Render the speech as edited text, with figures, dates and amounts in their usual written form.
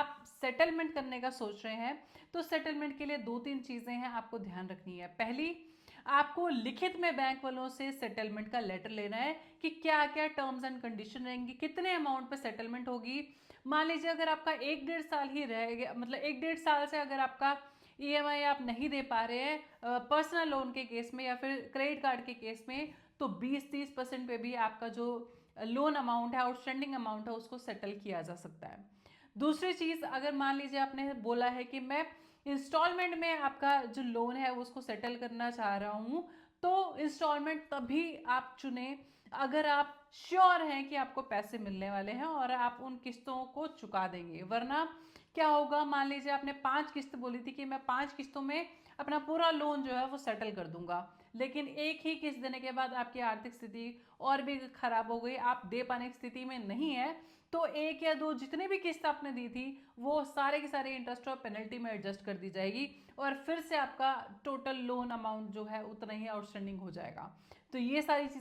आप सेटलमेंट करने का सोच रहे हैं तो सेटलमेंट के लिए 2-3 चीज़ें हैं आपको ध्यान रखनी है। पहली, आपको लिखित में बैंक वालों से सेटलमेंट का लेटर लेना है कि क्या क्या टर्म्स एंड कंडीशन रहेंगी, कितने अमाउंट पे सेटलमेंट होगी। मान लीजिए अगर आपका 1-1.5 साल ही रह गया, मतलब 1-1.5 साल से अगर आपका ईएमआई आप नहीं दे पा रहे हैं पर्सनल लोन के केस में या फिर क्रेडिट कार्ड के केस में, तो 20-30% पे भी आपका जो लोन अमाउंट है, आउटस्टैंडिंग अमाउंट है, उसको सेटल किया जा सकता है। दूसरी चीज़, अगर मान लीजिए आपने बोला है कि मैं इंस्टॉलमेंट में आपका जो लोन है उसको सेटल करना चाह रहा हूँ, तो इंस्टॉलमेंट तभी आप चुने अगर आप श्योर हैं कि आपको पैसे मिलने वाले हैं और आप उन किस्तों को चुका देंगे। वरना क्या होगा, मान लीजिए आपने 5 किस्त बोली थी कि मैं 5 किस्तों में अपना पूरा लोन जो है वो सेटल कर दूंगा, लेकिन एक ही किस्त देने के बाद आपकी आर्थिक स्थिति और भी खराब हो गई, आप दे पाने की स्थिति में नहीं है, तो 1 या 2 जितने भी किस्त आपने दी थी वो सारे के सारे इंटरेस्ट और पेनल्टी में एडजस्ट कर दी जाएगी और फिर से आपका टोटल लोन अमाउंट जो है उतना ही आउटस्टैंडिंग हो जाएगा। तो ये सारी चीज़